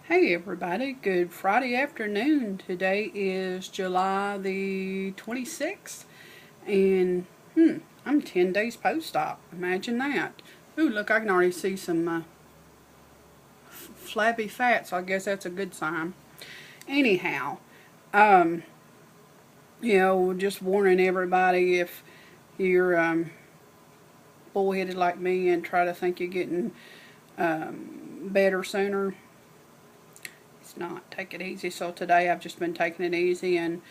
Hey everybody, good Friday afternoon. Today is July the 26th and I'm 10 days post-op. Imagine that. Ooh, look, I can already see some flabby fat, so I guess that's a good sign. Anyhow, um, just warning everybody if you're bullheaded like me and try to think you're getting better sooner, it's not. Take it easy. So today I've just been taking it easy and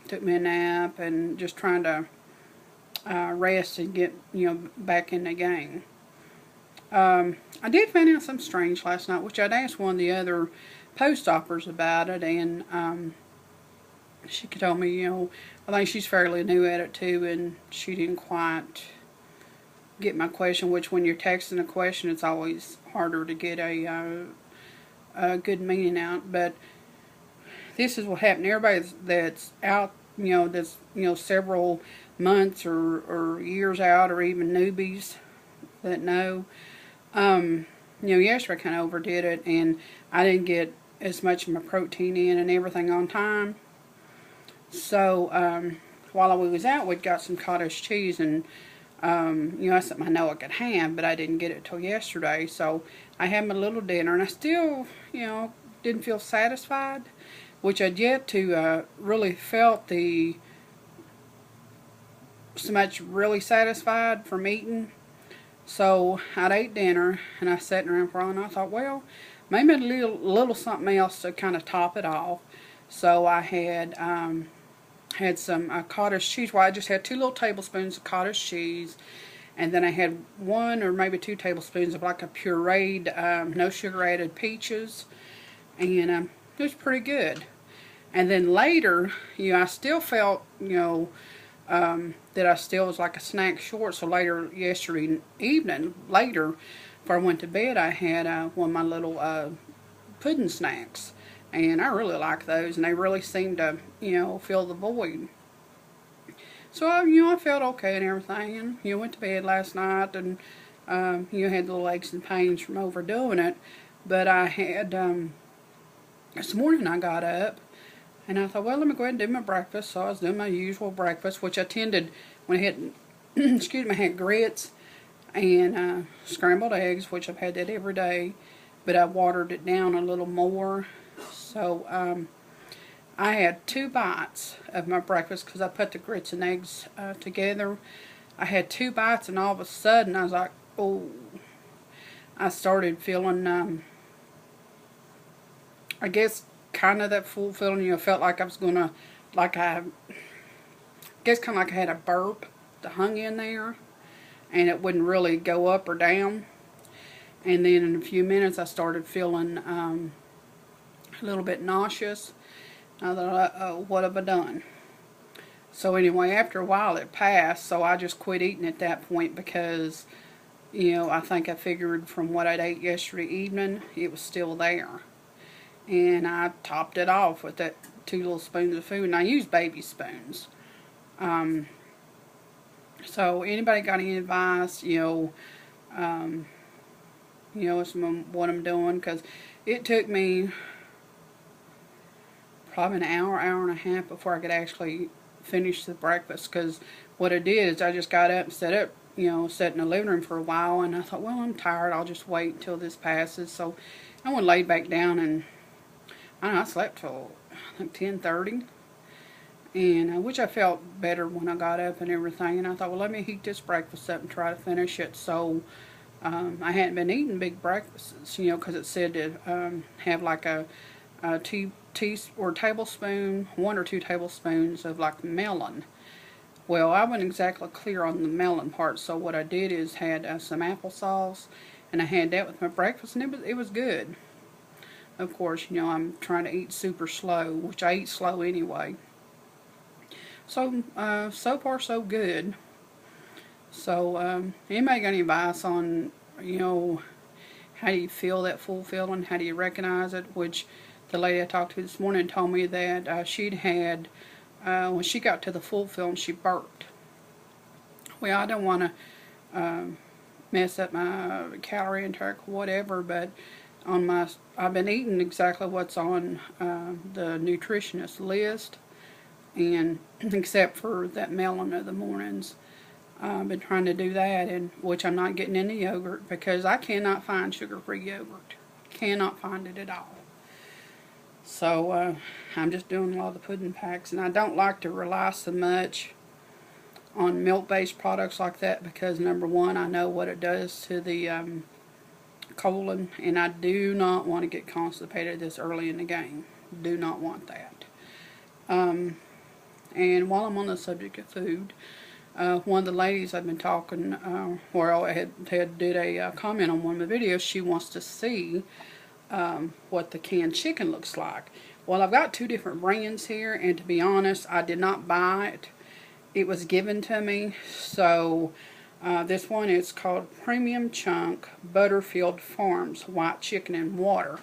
took me a nap and just trying to rest and get back in the game. I did find out something strange last night, which I'd asked one of the other post-oppers about it, and she told me, I think she's fairly new at it too, and she didn't quite get my question. Which, when you're texting a question, it's always harder to get a good meaning out. But this is what happened. Everybody that's out, that's several months or years out, or even newbies that know. Yesterday I kind of overdid it, and I didn't get as much of my protein in and everything on time. So while I was out, we got some cottage cheese, and that's something I know I could have, but I didn't get it till yesterday. So I had my little dinner, and I still, didn't feel satisfied, which I'd yet to really felt so much really satisfied from eating. So I'd ate dinner, and I sat around for a while, and I thought, well, maybe a little something else to kind of top it off. So I had some cottage cheese. Well, I just had 2 little tablespoons of cottage cheese, and then I had 1 or maybe 2 tablespoons of like a pureed, no sugar added peaches, and it was pretty good. And then later, I still felt, that I still was like a snack short. So later yesterday evening, before I went to bed, I had one of my little pudding snacks, and I really like those, and they really seem to, fill the void. So I felt okay and everything, and went to bed last night, and had the little aches and pains from overdoing it. But I had this morning I got up, and I thought, well, let me go ahead and do my breakfast. So I was doing my usual breakfast, which I tended when I had, excuse me, I had grits and scrambled eggs, which I've had that every day, but I watered it down a little more. So I had 2 bites of my breakfast because I put the grits and eggs together. I had 2 bites, and all of a sudden I was like, oh, I started feeling, I guess, kind of that full feeling. Felt like I was gonna, I guess, kind of like I had a burp that hung in there, and it wouldn't really go up or down. And then in a few minutes, I started feeling a little bit nauseous. I thought, what have I done? So anyway, after a while, it passed. So I just quit eating at that point because, I think I figured from what I'd ate yesterday evening, it was still there. And I topped it off with that 2 little spoons of food, and I use baby spoons. So anybody got any advice, what I'm doing? Because it took me probably an hour and a half before I could actually finish the breakfast. Because what I did is I just got up and sat in the living room for a while, and I thought, well, I'm tired, I'll just wait until this passes. So I went and laid back down, and I slept till I think 10:30, and which I felt better when I got up and everything. And I thought, well, let me heat this breakfast up and try to finish it. So I hadn't been eating big breakfasts, because it said to have like a tea or tablespoon, 1 or 2 tablespoons of like melon. Well, I wasn't exactly clear on the melon part, so what I did is had some applesauce, and I had that with my breakfast, and it was good. Of course, I'm trying to eat super slow, which I eat slow anyway. So, so far so good. So, anybody got any advice on, how do you feel that full feeling? How do you recognize it? Which the lady I talked to this morning told me that she'd had, when she got to the full feeling, she burped. Well, I don't want to mess up my calorie intake or whatever, but I've been eating exactly what's on the nutritionist list, and except for that melon of the mornings. I've been trying to do that, and which I'm not getting any yogurt because I cannot find sugar-free yogurt. Cannot find it at all. So I'm just doing a lot of the pudding packs, and I don't like to rely so much on milk-based products like that because, number one, I know what it does to the colon, and I do not want to get constipated this early in the game. Do not want that. And while I'm on the subject of food, one of the ladies I've been talking, I had did a comment on one of the videos. She wants to see what the canned chicken looks like. Well, I've got two different brands here, and to be honest, I did not buy it. It was given to me. So this one is called Premium Chunk Butterfield Farms White Chicken in Water.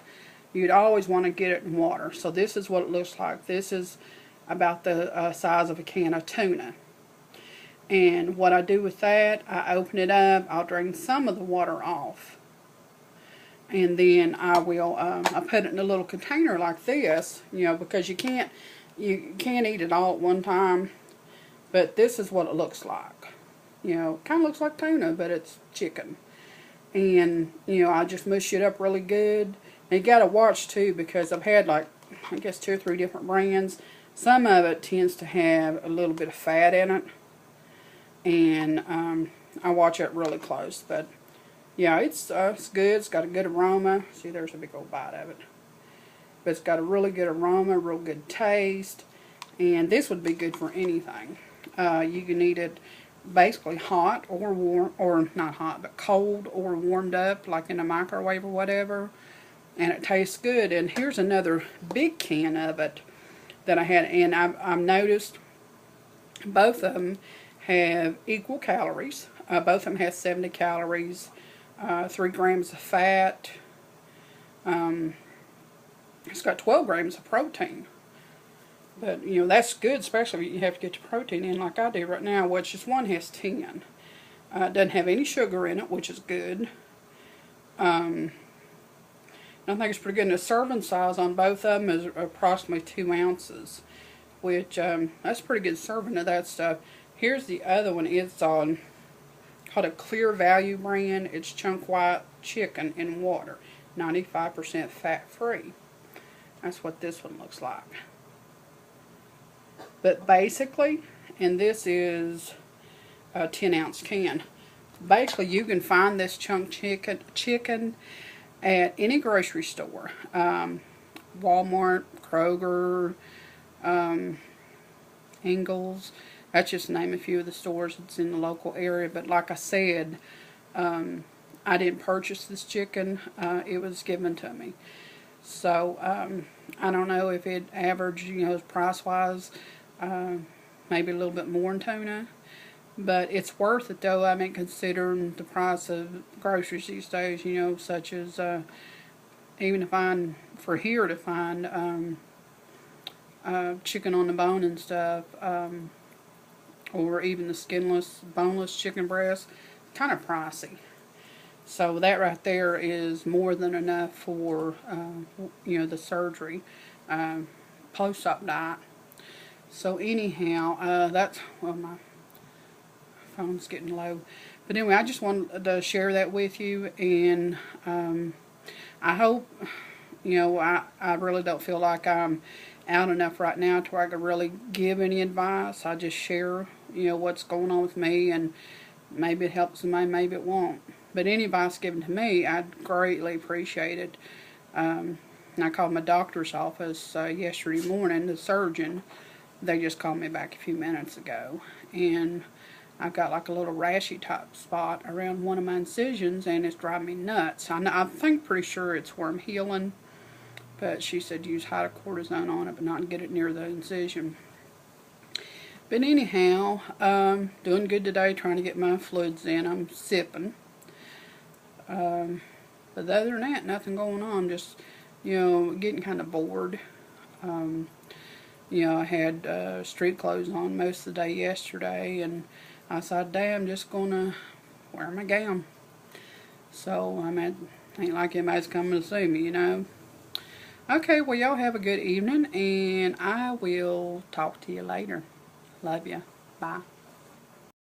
You'd always want to get it in water. So this is what it looks like. This is about the size of a can of tuna. And what I do with that, I open it up, I'll drain some of the water off. And then I will, I put it in a little container like this, you know, because you can't eat it all at one time. But this is what it looks like. You know, kind of looks like tuna, but it's chicken. And, you know, I just mush it up really good. And you got to watch, too, because I've had, like, I guess 2 or 3 different brands. Some of it tends to have a little bit of fat in it. And I watch it really close. But, yeah, it's good. It's got a good aroma. See, there's a big old bite of it. But it's got a really good aroma, real good taste. And this would be good for anything. You can eat it basically hot or warm, or not hot, but cold or warmed up, like in a microwave or whatever. And it tastes good. And here's another big can of it that I had. And I've noticed both of them have equal calories. Both of them have 70 calories, 3 grams of fat. It's got 12 grams of protein. But, you know, that's good, especially if you have to get your protein in like I do right now, which this one has 10. It doesn't have any sugar in it, which is good. I think it's pretty good. And the serving size on both of them is approximately 2 ounces, which that's a pretty good serving of that stuff. Here's the other one. It's on called a Clear Value brand. It's chunk white chicken in water, 95% fat-free. That's what this one looks like. But basically, and this is a 10-ounce can. Basically, you can find this chunk chicken at any grocery store. Walmart, Kroger, Ingles. That's just to name a few of the stores that's in the local area. But like I said, I didn't purchase this chicken. It was given to me. So, I don't know if it averaged, you know, price-wise, maybe a little bit more than tuna. But it's worth it, though. I mean, considering the price of groceries these days, you know, such as, even to find, for here to find, chicken on the bone and stuff, or even the skinless, boneless chicken breast, kind of pricey. So that right there is more than enough for, you know, the surgery, post-op diet. So anyhow, that's, well, my phone's getting low. But anyway, I just wanted to share that with you, and I hope, you know, I really don't feel like I'm out enough right now to where I can really give any advice. I just share, you know, what's going on with me, and maybe it helps somebody, maybe it won't. But any advice given to me, I'd greatly appreciate it. And I called my doctor's office yesterday morning, the surgeon. They just called me back a few minutes ago. And I've got like a little rashy type spot around one of my incisions, and it's driving me nuts. I think pretty sure it's where I'm healing. But she said use hydrocortisone on it, but not get it near the incision. But anyhow, doing good today, trying to get my fluids in. I'm sipping. But other than that, nothing going on. Just, you know, getting kind of bored. You know, I had street clothes on most of the day yesterday, and I said, "Dad, I'm just gonna wear my gown." So I'm at Ain't like anybody's coming to see me, you know. Okay, well, y'all have a good evening, and I will talk to you later. Love ya. Bye.